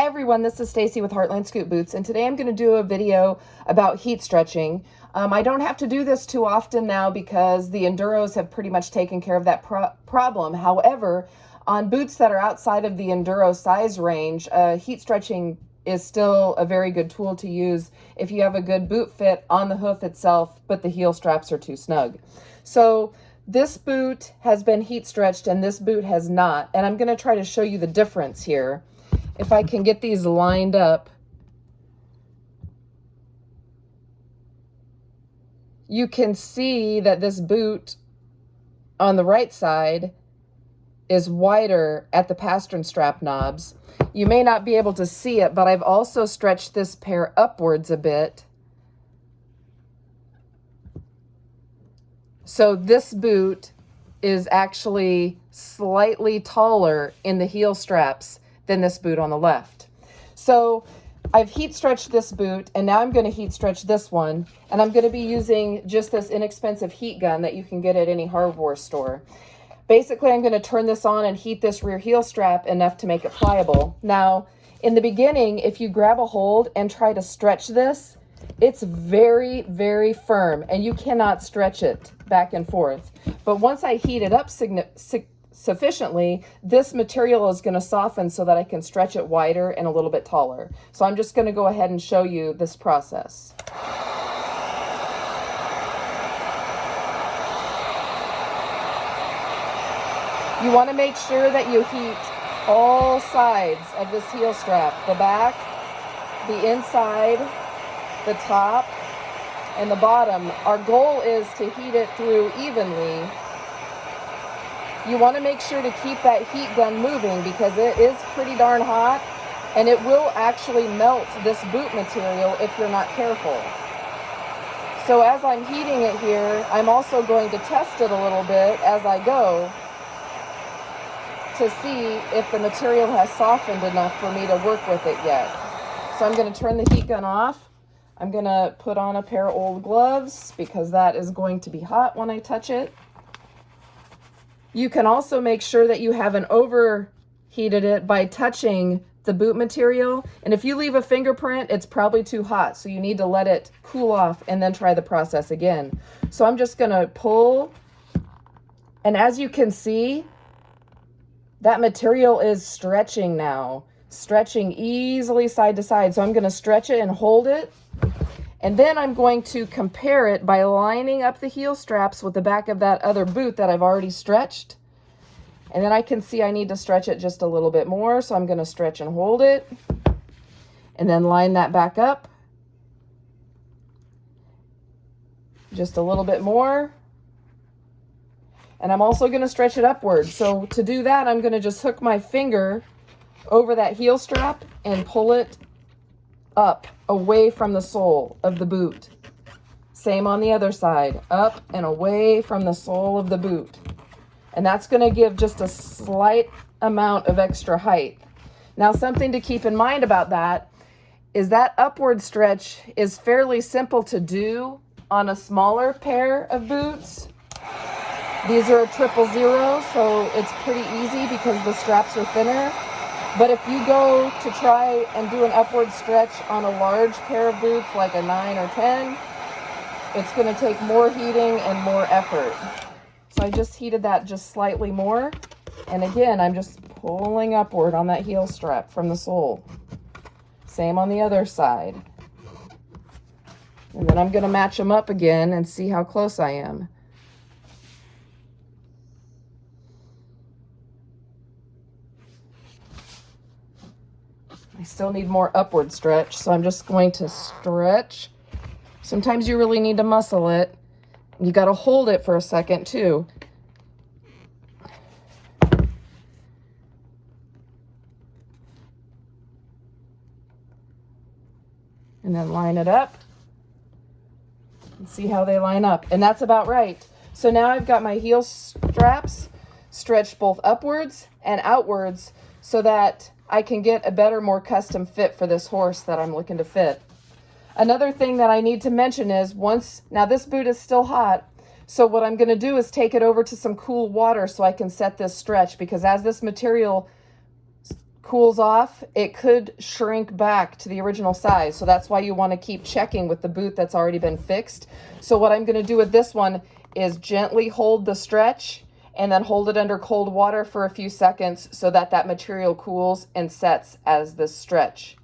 Hi everyone, this is Stacy with Heartland Scoot Boots, and today I'm going to do a video about heat stretching. I don't have to do this too often now because the Enduros have pretty much taken care of that problem. However, on boots that are outside of the Enduro size range, heat stretching is still a very good tool to use if you have a good boot fit on the hoof itself, but the heel straps are too snug. So this boot has been heat stretched and this boot has not, and I'm going to try to show you the difference here. If I can get these lined up, you can see that this boot on the right side is wider at the pastern strap knobs. You may not be able to see it, but I've also stretched this pair upwards a bit. So this boot is actually slightly taller in the heel straps than this boot on the left. So I've heat stretched this boot, and now I'm going to heat stretch this one, and I'm going to be using just this inexpensive heat gun that you can get at any hardware store. Basically, I'm going to turn this on and heat this rear heel strap enough to make it pliable. Now, in the beginning, if you grab a hold and try to stretch this, it's very, very firm, and you cannot stretch it back and forth. But once I heat it up sufficiently, this material is going to soften so that I can stretch it wider and a little bit taller. So I'm just going to go ahead and show you this process. You want to make sure that you heat all sides of this heel strap, the back, the inside, the top, and the bottom. Our goal is to heat it through evenly. You want to make sure to keep that heat gun moving because it is pretty darn hot, and it will actually melt this boot material if you're not careful. So as I'm heating it here, I'm also going to test it a little bit as I go to see if the material has softened enough for me to work with it yet. So I'm going to turn the heat gun off. I'm going to put on a pair of old gloves because that is going to be hot when I touch it. You can also make sure that you haven't overheated it by touching the boot material. And if you leave a fingerprint, it's probably too hot. So you need to let it cool off and then try the process again. So I'm just going to pull. And as you can see, that material is stretching now, stretching easily side to side. So I'm going to stretch it and hold it. And then I'm going to compare it by lining up the heel straps with the back of that other boot that I've already stretched. And then I can see I need to stretch it just a little bit more. So I'm going to stretch and hold it. And then line that back up. Just a little bit more. And I'm also going to stretch it upward. So to do that, I'm going to just hook my finger over that heel strap and pull it up away from the sole of the boot. Same on the other side, up and away from the sole of the boot. And that's going to give just a slight amount of extra height. Now, something to keep in mind about that is that upward stretch is fairly simple to do on a smaller pair of boots. These are a 000, so it's pretty easy because the straps are thinner. But if you go to try and do an upward stretch on a large pair of boots, like a 9 or 10, it's going to take more heating and more effort. So I just heated that just slightly more. And again, I'm just pulling upward on that heel strap from the sole. Same on the other side. And then I'm going to match them up again and see how close I am. I still need more upward stretch, so I'm just going to stretch. Sometimes you really need to muscle it. You got to hold it for a second too. And then line it up and see how they line up. And that's about right. So now I've got my heel straps stretched both upwards and outwards so that I can get a better, more custom fit for this horse that I'm looking to fit. Another thing that I need to mention is now this boot is still hot, so what I'm going to do is take it over to some cool water so I can set this stretch, because as this material cools off, it could shrink back to the original size. So that's why you want to keep checking with the boot that's already been fixed. So what I'm going to do with this one is gently hold the stretch and then hold it under cold water for a few seconds so that that material cools and sets as the stretch.